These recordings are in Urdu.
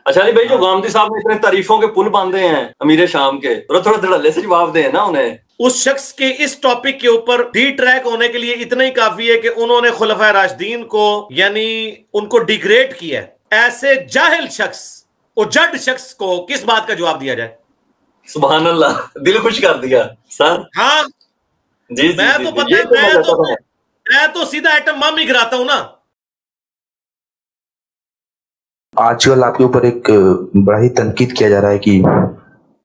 اچھا علی بھائی، جو غامدی صاحب نے اتنے تعریفوں کے پل باندھے ہیں امیر شام کے، تھوڑا دھڑلے سے جواب دیں نا انہیں۔ اس شخص کے اس ٹاپک کے اوپر ڈی ٹریک ہونے کے لیے اتنا ہی کافی ہے کہ انہوں نے خلفائے راشدین کو یعنی ان کو ڈیگریڈ کیا ہے۔ ایسے جاہل شخص اور جڈ شخص کو کس بات کا جواب دیا جائے؟ سبحان اللہ، دل خوش کر دیا سر۔ ہاں جی میں تو پتہ میں تو سیدھا ایٹم بم ہی گراتا ہوں نا۔ آج کل آپ کے اوپر ایک بڑا ہی تنقید کیا جا رہا ہے کہ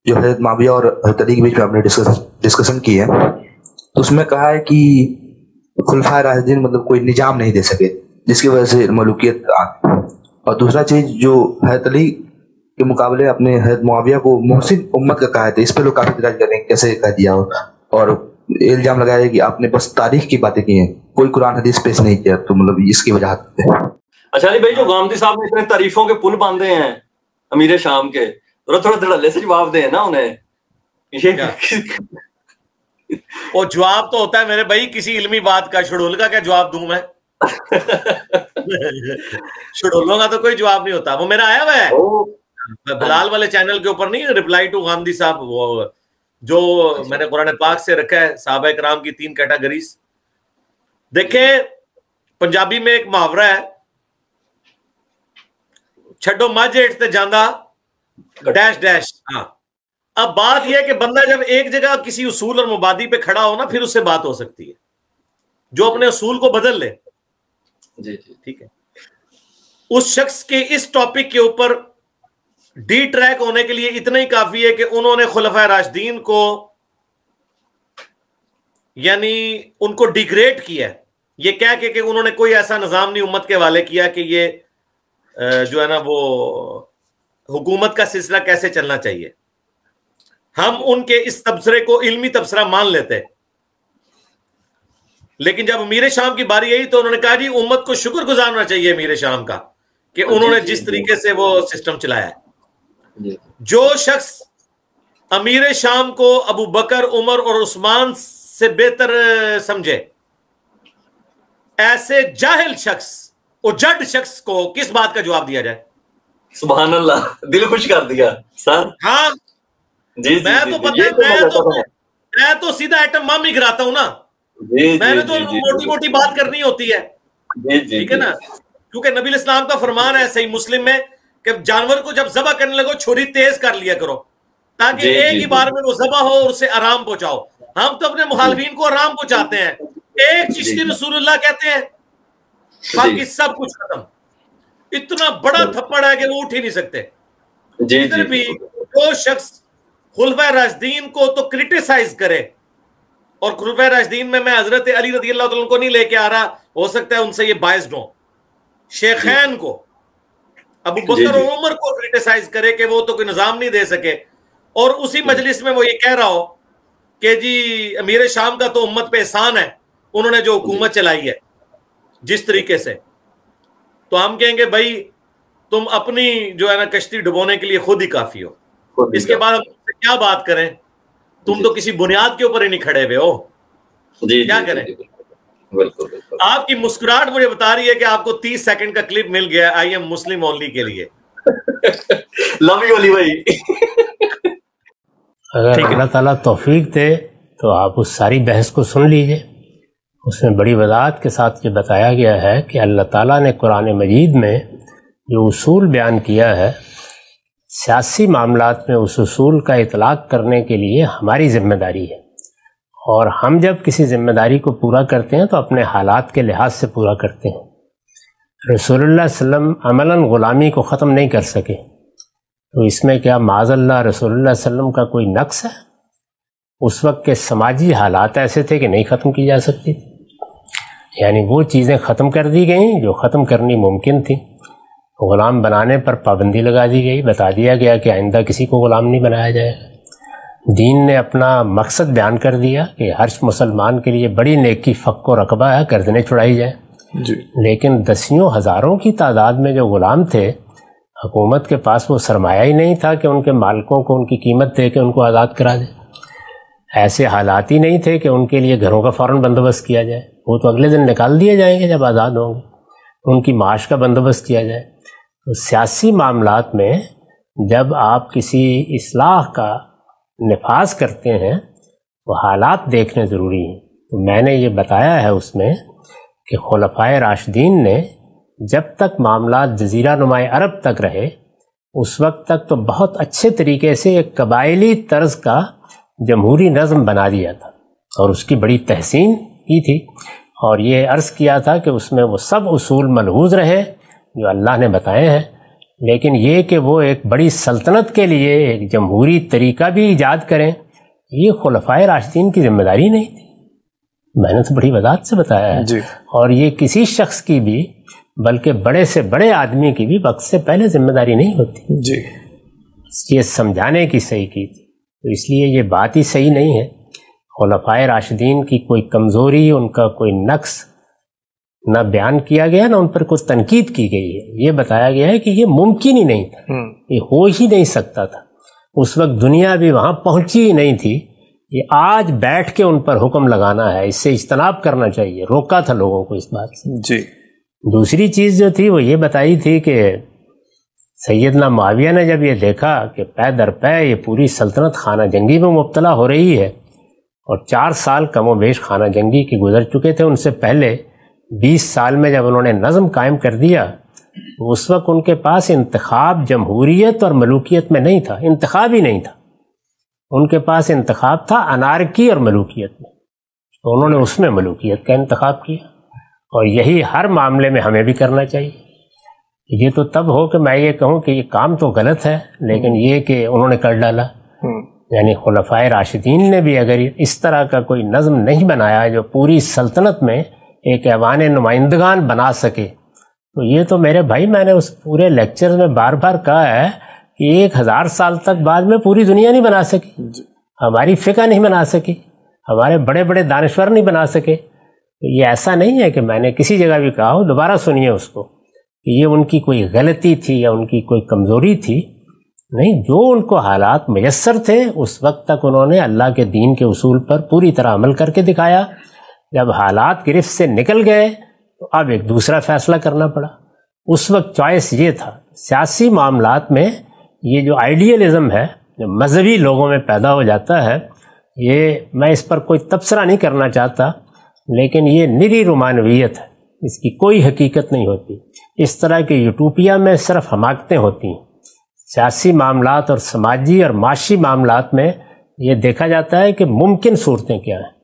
جو حضرت معاویہ اور حضرت علی کے بیچ میں آپ نے ڈسکشن کی ہے، تو اس میں کہا ہے کہ خلفائے راشدین مطلب کوئی نظام نہیں دے سکے جس کی وجہ سے ملوکیت اور دوسرا چیز جو حضرت علی کے مقابلے اپنے حضرت معاویہ کو محسن امت کا کہا ہے، اس پہ لوگ کافی اعتراض کر رہے ہیں کیسے کہہ دیا اور الزام لگایا ہے کہ آپ نے بس تاریخ کی باتیں کی ہیں، کوئی قرآن حدیث پیش نہیں کیا، تو مطلب اس کی وجہ ہے۔ اچھا علی بھائی، جو غامدی صاحب نے اتنے تعریفوں کے پل باندھے ہیں امیر شام کے، تھوڑا دھڑلے سے جواب دیں نا انہیں۔ وہ جواب تو ہوتا ہے میرے بھائی کسی علمی بات کا، شڈول کا کیا جواب دوں میں؟ شڈولوں کا تو کوئی جواب نہیں ہوتا۔ وہ میرا آیا ہوا ہے بلال والے چینل کے اوپر، نہیں ریپلائی ٹو غامدی صاحب، وہ جو میں نے قرآن پاک سے رکھا ہے صحابہ کرام کی 3 کیٹیگریز۔ دیکھیں پنجابی میں ایک محاورہ ہے، چھڈو مجھ ہیٹھ تے جاندہ ڈیش ڈیش۔ ہاں اب بات یہ ہے کہ بندہ جب ایک جگہ کسی اصول اور مبادی پہ کھڑا ہو نا، پھر اس سے بات ہو سکتی ہے، جو اپنے اصول کو بدل لے۔ جی جی ٹھیک ہے، اس شخص کے اس ٹاپک کے اوپر ڈی ٹریک ہونے کے لیے اتنا ہی کافی ہے کہ انہوں نے خلفائے راشدین کو یعنی ان کو ڈیگریڈ کیا ہے، یہ کہہ کے کہ انہوں نے کوئی ایسا نظام نہیں امت کے حوالے کیا کہ یہ جو ہے نا وہ حکومت کا سلسلہ کیسے چلنا چاہیے۔ ہم ان کے اس تبصرے کو علمی تبصرہ مان لیتے، لیکن جب امیر شام کی باری آئی تو انہوں نے کہا جی امت کو شکر گزارنا چاہیے امیر شام کا کہ انہوں نے جس طریقے سے وہ سسٹم چلایا ہے۔ جو شخص امیر شام کو ابو بکر، عمر اور عثمان سے بہتر سمجھے، ایسے جاہل شخص اور جڈ شخص کو کس بات کا جواب دیا جائے؟ سبحان اللہ، دل خوش کر دیا سر۔ ہاں جی میں تو سیدھا ایٹم بم ہی گراتا ہوں نا۔ میں نے تو موٹی موٹی بات کرنی ہوتی ہے، ٹھیک ہے نا، کیونکہ نبی الاسلام کا فرمان ہے صحیح مسلم میں کہ جانور کو جب ذبح کرنے لگو چھری تیز کر لیا کرو تاکہ ایک ہی بار میں وہ ذبح ہو اور اسے آرام پہنچاؤ۔ ہم تو اپنے مخالفین کو آرام پہنچاتے ہیں، ایک چشتی رسول اللہ کہتے ہیں باقی سب کچھ ختم۔ اتنا بڑا تھپڑ ہے کہ وہ اٹھ ہی نہیں سکتے۔ ادھر بھی جو شخص خلفائے راشدین کو تو کرٹیسائز کرے، اور خلفائے راشدین میں حضرت علی رضی اللہ عنہ کو نہیں لے کے آ رہا، ہو سکتا ہے ان سے یہ باعث ہوں، شیخین کو، ابو بکر اور عمر کو کرٹیسائز کرے کہ وہ تو کوئی نظام نہیں دے سکے، اور اسی مجلس میں وہ یہ کہہ رہا ہو کہ جی امیر شام کا تو امت پہ احسان ہے، انہوں نے جو حکومت چلائی ہے جس طریقے سے، تو ہم کہیں گے بھائی تم اپنی جو ہے نا کشتی ڈبونے کے لیے خود ہی کافی ہو، اس کے بعد ہم کیا بات کریں؟ تم تو کسی بنیاد کے اوپر ہی نہیں کھڑے ہوئے ہو، کیا کریں؟ آپ کی مسکراہٹ مجھے بتا رہی ہے کہ آپ کو 30 سیکنڈ کا کلپ مل گیا آئی ایم مسلم اونلی کے لیے۔ لو یو علی بھائی۔ اگر اللہ تعالیٰ توفیق دے تو آپ اس ساری بحث کو سن لیجئے، اس میں بڑی وضاحت کے ساتھ یہ بتایا گیا ہے کہ اللہ تعالیٰ نے قرآن مجید میں جو اصول بیان کیا ہے، سیاسی معاملات میں اس اصول کا اطلاق کرنے کے لیے ہماری ذمہ داری ہے، اور ہم جب کسی ذمہ داری کو پورا کرتے ہیں تو اپنے حالات کے لحاظ سے پورا کرتے ہیں۔ رسول اللہ صلی اللہ علیہ وسلم عملاً غلامی کو ختم نہیں کر سکے، تو اس میں کیا معاذ اللہ رسول اللہ صلی اللہ علیہ وسلم کا کوئی نقص ہے؟ اس وقت کے سماجی حالات ایسے تھے کہ نہیں ختم کی جا سکتی، یعنی وہ چیزیں ختم کر دی گئیں جو ختم کرنی ممکن تھی۔ غلام بنانے پر پابندی لگا دی گئی، بتا دیا گیا کہ آئندہ کسی کو غلام نہیں بنایا جائے گا۔ دین نے اپنا مقصد بیان کر دیا کہ ہر مسلمان کے لیے بڑی نیکی فق و رقبہ ہے، گردنیں چھڑائی جائیں۔ لیکن دسیوں ہزاروں کی تعداد میں جو غلام تھے، حکومت کے پاس وہ سرمایہ ہی نہیں تھا کہ ان کے مالکوں کو ان کی قیمت دے کے ان کو آزاد کرا دے۔ ایسے حالات ہی نہیں تھے کہ ان کے لیے گھروں کا فوراً بندوبست کیا جائے، وہ تو اگلے دن نکال دیے جائیں گے جب آزاد ہوں گے، ان کی معاش کا بندوبست کیا جائے۔ تو سیاسی معاملات میں جب آپ کسی اصلاح کا نفاذ کرتے ہیں تو حالات دیکھنے ضروری ہیں. تو میں نے یہ بتایا ہے اس میں کہ خلفائے راشدین نے جب تک معاملات جزیرہ نمائے عرب تک رہے اس وقت تک تو بہت اچھے طریقے سے ایک قبائلی طرز کا جمہوری نظم بنا دیا تھا اور اس کی بڑی تحسین کی تھی، اور یہ عرض کیا تھا کہ اس میں وہ سب اصول ملحوظ رہے جو اللہ نے بتائے ہیں، لیکن یہ کہ وہ ایک بڑی سلطنت کے لیے ایک جمہوری طریقہ بھی ایجاد کریں یہ خلفائے راشدین کی ذمہ داری نہیں تھی. میں نے تو بڑی وضاحت سے بتایا ہے جی. اور یہ کسی شخص کی بھی بلکہ بڑے سے بڑے آدمی کی بھی وقت سے پہلے ذمہ داری نہیں ہوتی جی. یہ سمجھانے کی صحیح کی تھی. تو اس لیے یہ بات ہی صحیح نہیں ہے. خلفائے راشدین کی کوئی کمزوری، ان کا کوئی نقص نہ بیان کیا گیا، نہ ان پر کوئی تنقید کی گئی ہے. یہ بتایا گیا ہے کہ یہ ممکن ہی نہیں تھا، یہ ہو ہی نہیں سکتا تھا. اس وقت دنیا بھی وہاں پہنچی ہی نہیں تھی. یہ آج بیٹھ کے ان پر حکم لگانا ہے، اس سے اجتناب کرنا چاہیے. روکا تھا لوگوں کو اس بات سے. جی. دوسری چیز جو تھی وہ یہ بتائی تھی کہ سیدنا معاویہ نے جب یہ دیکھا کہ پے در پے یہ پوری سلطنت خانہ جنگی میں مبتلا ہو رہی ہے، اور 4 سال کم و بیش خانہ جنگی کے گزر چکے تھے، ان سے پہلے 20 سال میں جب انہوں نے نظم قائم کر دیا تو اس وقت ان کے پاس انتخاب جمہوریت اور ملوکیت میں نہیں تھا، انتخاب ہی نہیں تھا. ان کے پاس انتخاب تھا انارکی اور ملوکیت میں، تو انہوں نے اس میں ملوکیت کا انتخاب کیا. اور یہی ہر معاملے میں ہمیں بھی کرنا چاہیے. یہ تو تب ہو کہ میں یہ کہوں کہ یہ کام تو غلط ہے، لیکن یہ کہ انہوں نے کر ڈالا. یعنی خلفائے راشدین نے بھی اگر اس طرح کا کوئی نظم نہیں بنایا جو پوری سلطنت میں ایک ایوان نمائندگان بنا سکے، تو یہ تو میرے بھائی میں نے اس پورے لیکچر میں بار بار کہا ہے کہ 1000 سال تک بعد میں پوری دنیا نہیں بنا سکی، ہماری فقہ نہیں بنا سکی، ہمارے بڑے بڑے دانشور نہیں بنا سکے. یہ ایسا نہیں ہے کہ میں نے کسی جگہ بھی کہا ہو، دوبارہ سنیے اس کو، کہ یہ ان کی کوئی غلطی تھی یا ان کی کوئی کمزوری تھی. نہیں، جو ان کو حالات میسر تھے اس وقت تک انہوں نے اللہ کے دین کے اصول پر پوری طرح عمل کر کے دکھایا. جب حالات گرفت سے نکل گئے تو اب ایک دوسرا فیصلہ کرنا پڑا. اس وقت چوائس یہ تھا. سیاسی معاملات میں یہ جو آئیڈیلزم ہے جو مذہبی لوگوں میں پیدا ہو جاتا ہے، یہ میں اس پر کوئی تبصرہ نہیں کرنا چاہتا، لیکن یہ نری رومانویت ہے، اس کی کوئی حقیقت نہیں ہوتی. اس طرح کے یوٹوپیا میں صرف حماقتیں ہوتی ہیں. سیاسی معاملات اور سماجی اور معاشی معاملات میں یہ دیکھا جاتا ہے کہ ممکن صورتیں کیا ہیں،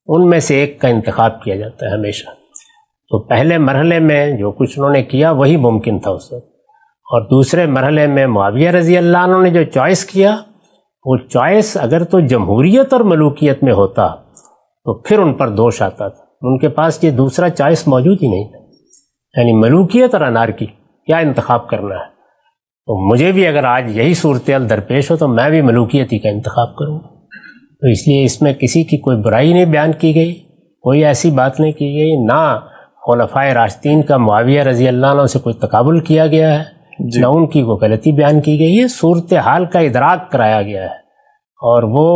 ان میں سے ایک کا انتخاب کیا جاتا ہے ہمیشہ. تو پہلے مرحلے میں جو کچھ انہوں نے کیا وہی ممکن تھا اس وقت، اور دوسرے مرحلے میں معاویہ رضی اللہ عنہ نے جو چوائس کیا، وہ چوائس اگر تو جمہوریت اور ملوکیت میں ہوتا تو پھر ان پر دوش آتا تھا. ان کے پاس یہ دوسرا چوائس موجود ہی نہیں تھا، یعنی ملوکیت اور انارکی کیا انتخاب کرنا ہے. تو مجھے بھی اگر آج یہی صورتحال درپیش ہو تو میں بھی ملوکیت ہی کا انتخاب کروں. تو اس لیے اس میں کسی کی کوئی برائی نہیں بیان کی گئی، کوئی ایسی بات نہیں کی گئی، نہ خلفائے راشدین کا معاویہ رضی اللہ عنہ سے کوئی تقابل کیا گیا ہے، نہ ان کی کوئی غلطی بیان کی گئی ہے. صورتحال کا ادراک کرایا گیا ہے اور وہ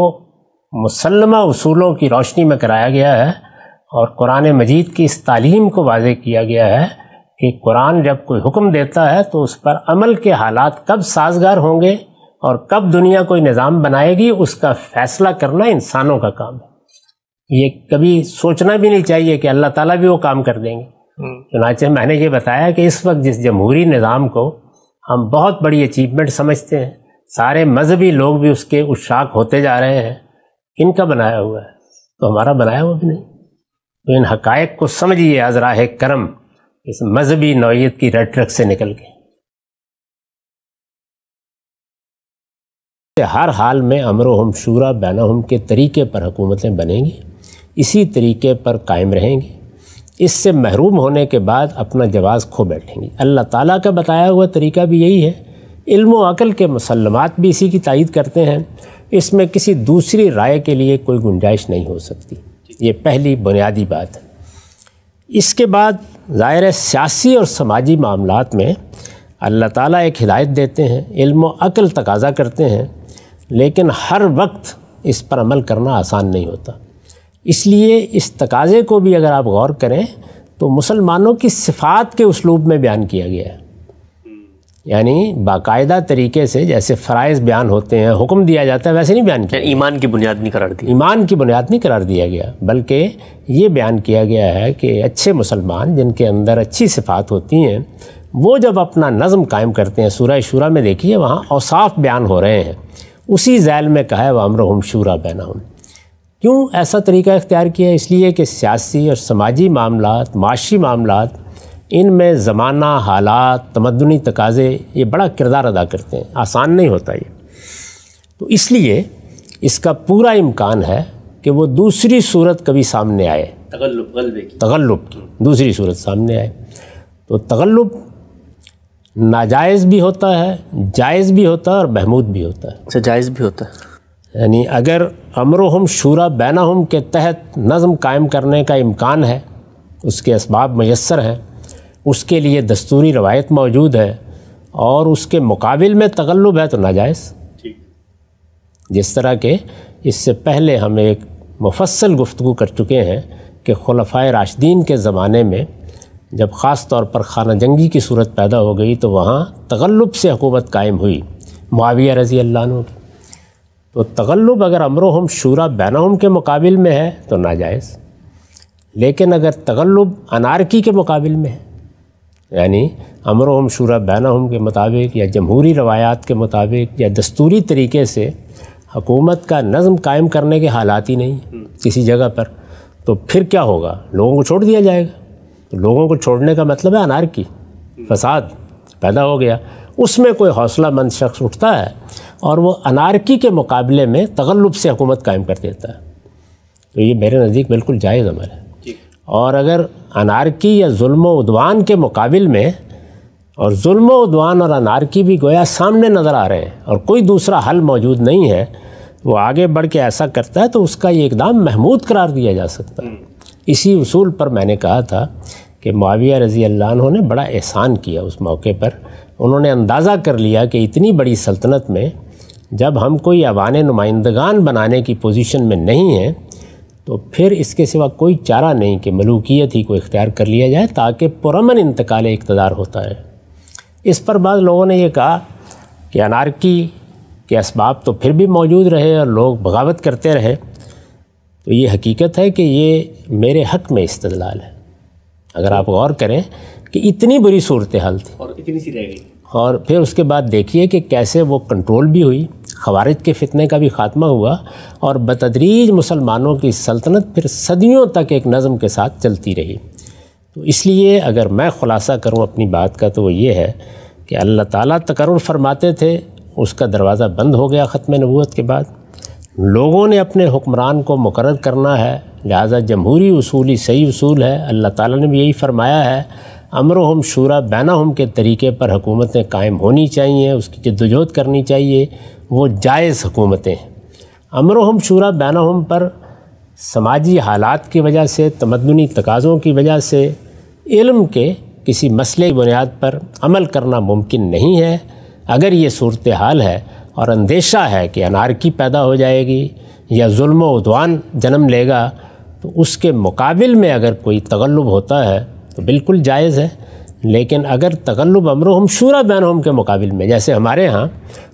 مسلمہ اصولوں کی روشنی میں کرایا گیا ہے، اور قرآن مجید کی اس تعلیم کو واضح کیا گیا ہے کہ قرآن جب کوئی حکم دیتا ہے تو اس پر عمل کے حالات کب سازگار ہوں گے اور کب دنیا کوئی نظام بنائے گی، اس کا فیصلہ کرنا انسانوں کا کام ہے. یہ کبھی سوچنا بھی نہیں چاہیے کہ اللہ تعالیٰ بھی وہ کام کر دیں گے. چنانچہ میں نے یہ بتایا کہ اس وقت جس جمہوری نظام کو ہم بہت بڑی اچیومنٹ سمجھتے ہیں، سارے مذہبی لوگ بھی اس کے عشاق ہوتے جا رہے ہیں، کن کا بنایا ہوا ہے؟ تو ہمارا بنایا ہوا بھی نہیں. تو ان حقائق کو سمجھیے از راہ کرم، اس مذہبی نوعیت کی ریٹرک سے نکل کے. ہر حال میں امرہم شورا بینہم کے طریقے پر حکومتیں بنیں گی، اسی طریقے پر قائم رہیں گی. اس سے محروم ہونے کے بعد اپنا جواز کھو بیٹھیں گی. اللہ تعالیٰ کا بتایا ہوا طریقہ بھی یہی ہے. علم و عقل کے مسلمات بھی اسی کی تائید کرتے ہیں. اس میں کسی دوسری رائے کے لیے کوئی گنجائش نہیں ہو سکتی. یہ پہلی بنیادی بات ہے. اس کے بعد ظاہر سیاسی اور سماجی معاملات میں اللہ تعالیٰ ایک ہدایت دیتے ہیں، علم و عقل تقاضا کرتے ہیں، لیکن ہر وقت اس پر عمل کرنا آسان نہیں ہوتا. اس لیے اس تقاضے کو بھی اگر آپ غور کریں تو مسلمانوں کی صفات کے اسلوب میں بیان کیا گیا ہے. یعنی باقاعدہ طریقے سے جیسے فرائض بیان ہوتے ہیں، حکم دیا جاتا ہے، ویسے نہیں بیان کیا، ایمان کی بنیاد نہیں قرار دی، ایمان کی بنیاد نہیں قرار دیا گیا، بلکہ یہ بیان کیا گیا ہے کہ اچھے مسلمان جن کے اندر اچھی صفات ہوتی ہیں وہ جب اپنا نظم قائم کرتے ہیں، سورہ شورى میں دیکھیے وہاں اوصاف بیان ہو رہے ہیں، اسی ذیل میں کہا ہے وَأَمْرُهُمْ شُورَىٰ بَيْنَهُمْ۔ کیوں ایسا طریقہ اختیار کیا ہے؟ اس لیے کہ سیاسی اور سماجی معاملات، معاشی معاملات، ان میں زمانہ، حالات، تمدنی تقاضے یہ بڑا کردار ادا کرتے ہیں، آسان نہیں ہوتا یہ، تو اس لیے اس کا پورا امکان ہے کہ وہ دوسری صورت کبھی سامنے آئے، تغلب کی دوسری صورت سامنے آئے، تو تغلب ناجائز بھی ہوتا ہے، جائز بھی ہوتا ہے اور محمود بھی ہوتا ہے۔ اچھا، جائز بھی ہوتا ہے، یعنی اگر امرہم شورا بینہم کے تحت نظم قائم کرنے کا امکان ہے، اس کے اسباب میسر ہیں، اس کے لیے دستوری روایت موجود ہے اور اس کے مقابل میں تغلب ہے تو ناجائز، جس طرح کہ اس سے پہلے ہم ایک مفصل گفتگو کر چکے ہیں کہ خلفائے راشدین کے زمانے میں جب خاص طور پر خانہ جنگی کی صورت پیدا ہو گئی تو وہاں تغلب سے حکومت قائم ہوئی معاویہ رضی اللہ عنہ کی، تو تغلب اگر امرہم شورا بینہم کے مقابل میں ہے تو ناجائز، لیکن اگر تغلب انارکی کے مقابل میں ہے، یعنی امرہم شورا بینہم کے مطابق یا جمہوری روایات کے مطابق یا دستوری طریقے سے حکومت کا نظم قائم کرنے کے حالات ہی نہیں کسی جگہ پر، تو پھر کیا ہوگا؟ لوگوں کو چھوڑ دیا جائے گا، تو لوگوں کو چھوڑنے کا مطلب ہے انارکی، فساد پیدا ہو گیا، اس میں کوئی حوصلہ مند شخص اٹھتا ہے اور وہ انارکی کے مقابلے میں تغلب سے حکومت قائم کر دیتا ہے، تو یہ میرے نزدیک بالکل جائز عمل ہے۔ اور اگر انارکی یا ظلم و عدوان کے مقابل میں، اور ظلم و عدوان اور انارکی بھی گویا سامنے نظر آ رہے ہیں اور کوئی دوسرا حل موجود نہیں ہے، وہ آگے بڑھ کے ایسا کرتا ہے تو اس کا یہ اقدام محمود قرار دیا جا سکتا ہے۔ اسی اصول پر میں نے کہا تھا کہ معاویہ رضی اللہ عنہ نے بڑا احسان کیا اس موقع پر، انہوں نے اندازہ کر لیا کہ اتنی بڑی سلطنت میں جب ہم کوئی ایوان نمائندگان بنانے کی پوزیشن میں نہیں ہیں تو پھر اس کے سوا کوئی چارہ نہیں کہ ملوکیت ہی کو اختیار کر لیا جائے تاکہ پرامن انتقال اقتدار ہوتا ہے۔ اس پر بعض لوگوں نے یہ کہا کہ انارکی کے اسباب تو پھر بھی موجود رہے اور لوگ بغاوت کرتے رہے، تو یہ حقیقت ہے کہ یہ میرے حق میں استدلال ہے۔ اگر آپ غور کریں کہ اتنی بری صورتحال تھی اور اتنی سی رہ گئی، اور پھر اس کے بعد دیکھیے کہ کیسے وہ کنٹرول بھی ہوئی، خوارج کے فتنے کا بھی خاتمہ ہوا، اور بتدریج مسلمانوں کی سلطنت پھر صدیوں تک ایک نظم کے ساتھ چلتی رہی۔ تو اس لیے اگر میں خلاصہ کروں اپنی بات کا تو وہ یہ ہے کہ اللہ تعالیٰ تقرر فرماتے تھے، اس کا دروازہ بند ہو گیا ختم نبوت کے بعد، لوگوں نے اپنے حکمران کو مقرر کرنا ہے، لہذا جمہوری اصول ہی صحیح اصول ہے، اللہ تعالیٰ نے بھی یہی فرمایا ہے امرہم شورا بینہم کے طریقے پر حکومتیں قائم ہونی چاہیے، اس کی جدوجہد کرنی چاہیے، وہ جائز حکومتیں ہیں۔ امرہم شورا بینہم پر سماجی حالات کی وجہ سے، تمدنی تقاضوں کی وجہ سے، علم کے کسی مسئلے کی بنیاد پر عمل کرنا ممکن نہیں ہے۔ اگر یہ صورتحال ہے اور اندیشہ ہے کہ انارکی پیدا ہو جائے گی یا ظلم و عدوان جنم لے گا، تو اس کے مقابل میں اگر کوئی تغلب ہوتا ہے تو بالکل جائز ہے، لیکن اگر تغلب امرہم شورا بینہم کے مقابل میں، جیسے ہمارے ہاں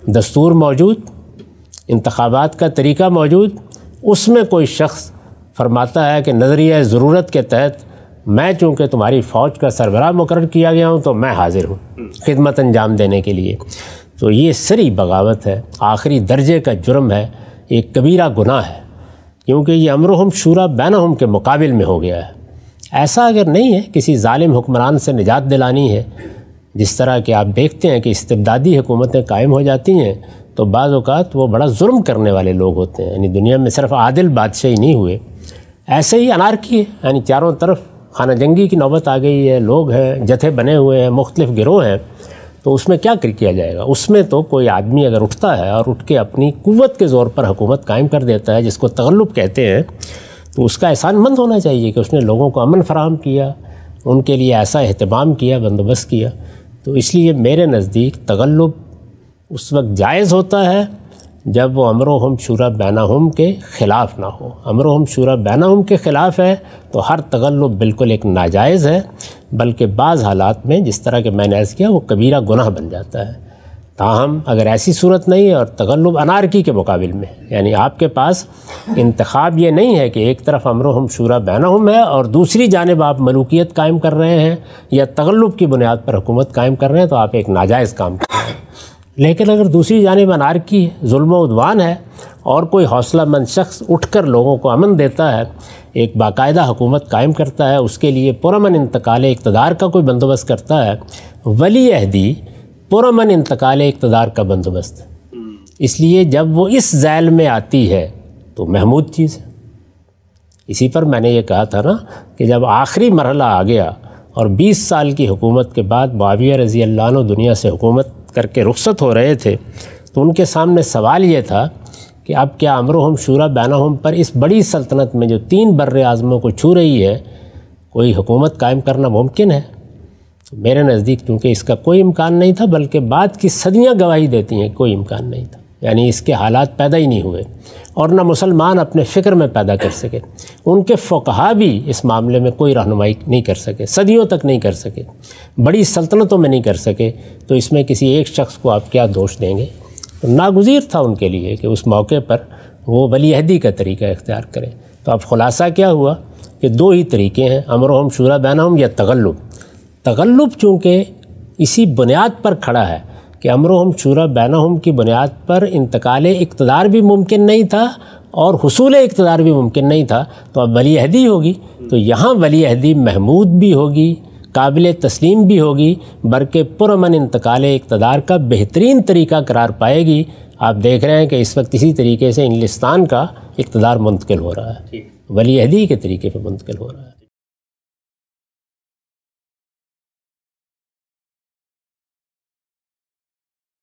دستور موجود، انتخابات کا طریقہ موجود، اس میں کوئی شخص فرماتا ہے کہ نظریہ ضرورت کے تحت میں چونکہ تمہاری فوج کا سربراہ مقرر کیا گیا ہوں تو میں حاضر ہوں خدمت انجام دینے کے لیے، تو یہ سری بغاوت ہے، آخری درجے کا جرم ہے، ایک کبیرہ گناہ ہے، کیونکہ یہ امرہم شورا بینہم کے مقابل میں ہو گیا ہے۔ ایسا اگر نہیں ہے، کسی ظالم حکمران سے نجات دلانی ہے، جس طرح کہ آپ دیکھتے ہیں کہ استبدادی حکومتیں قائم ہو جاتی ہیں تو بعض اوقات وہ بڑا ظلم کرنے والے لوگ ہوتے ہیں، یعنی دنیا میں صرف عادل بادشاہی نہیں ہوئے، ایسے ہی انارکی ہے، یعنی چاروں طرف خانہ جنگی کی نوبت آ گئی ہے، لوگ ہیں، جتھے بنے ہوئے ہیں، مختلف گروہ ہیں، تو اس میں کیا کیا جائے گا؟ اس میں تو کوئی آدمی اگر اٹھتا ہے اور اٹھ کے اپنی قوت کے زور پر حکومت قائم کر دیتا ہے، جس کو تغلب کہتے ہیں، تو اس کا احسان مند ہونا چاہیے کہ اس نے لوگوں کو امن فراہم کیا، ان کے لیے ایسا اہتمام کیا، بندوبست کیا۔ تو اس لیے میرے نزدیک تغلب اس وقت جائز ہوتا ہے جب وہ امرہم شورا بینہم کے خلاف نہ ہو۔ امرہم شورا بینہم کے خلاف ہے تو ہر تغلب بالکل ایک ناجائز ہے، بلکہ بعض حالات میں جس طرح کہ میں نے عرض کیا وہ کبیرہ گناہ بن جاتا ہے۔ تاہم اگر ایسی صورت نہیں ہے اور تغلب انارکی کے مقابل میں، یعنی آپ کے پاس انتخاب یہ نہیں ہے کہ ایک طرف امرہم شورا بینہم ہے اور دوسری جانب آپ ملوکیت قائم کر رہے ہیں یا تغلب کی بنیاد پر حکومت قائم کر رہے ہیں، تو آپ ایک ناجائز کام کر رہے ہیں۔ لیکن اگر دوسری جانب انارکی ہے، ظلم و عدوان ہے، اور کوئی حوصلہ مند شخص اٹھ کر لوگوں کو امن دیتا ہے، ایک باقاعدہ حکومت قائم کرتا ہے، اس کے لیے پرامن انتقال اقتدار کا کوئی بندوبست کرتا ہے، ولی عہدی پرامن انتقال اقتدار کا بندوبست ہے۔ اس لیے جب وہ اس ذیل میں آتی ہے تو محمود چیز ہے۔ اسی پر میں نے یہ کہا تھا نا کہ جب آخری مرحلہ آ گیا اور 20 سال کی حکومت کے بعد معاویہ رضی اللہ عنہ دنیا سے حکومت کر کے رخصت ہو رہے تھے، تو ان کے سامنے سوال یہ تھا کہ اب کیا امرہم شورا بینہم پر اس بڑی سلطنت میں جو 3 بر اعظموں کو چھو رہی ہے کوئی حکومت قائم کرنا ممکن ہے؟ میرے نزدیک کیونکہ اس کا کوئی امکان نہیں تھا، بلکہ بعد کی صدیاں گواہی دیتی ہیں کوئی امکان نہیں تھا، یعنی اس کے حالات پیدا ہی نہیں ہوئے، اور نہ مسلمان اپنے فکر میں پیدا کر سکے۔ ان کے فقہا بھی اس معاملے میں کوئی رہنمائی نہیں کر سکے، صدیوں تک نہیں کر سکے، بڑی سلطنتوں میں نہیں کر سکے، تو اس میں کسی ایک شخص کو آپ کیا دوش دیں گے؟ ناگزیر تھا ان کے لیے کہ اس موقع پر وہ ولی عہدی کا طریقہ اختیار کریں۔ تو اب خلاصہ کیا ہوا کہ 2 ہی طریقے ہیں، امرہم شورا بینہم یا تغلب۔ تغلب چونکہ اسی بنیاد پر کھڑا ہے کہ امرہم شورا بینہم کی بنیاد پر انتقال اقتدار بھی ممکن نہیں تھا اور حصول اقتدار بھی ممکن نہیں تھا، تو اب ولی عہدی ہوگی، تو یہاں ولی عہدی محمود بھی ہوگی، قابل تسلیم بھی ہوگی، بلکہ پرامن انتقال اقتدار کا بہترین طریقہ قرار پائے گی۔ آپ دیکھ رہے ہیں کہ اس وقت اسی طریقے سے انگلستان کا اقتدار منتقل ہو رہا ہے، ولی عہدی کے طریقے پہ منتقل ہو رہا ہے۔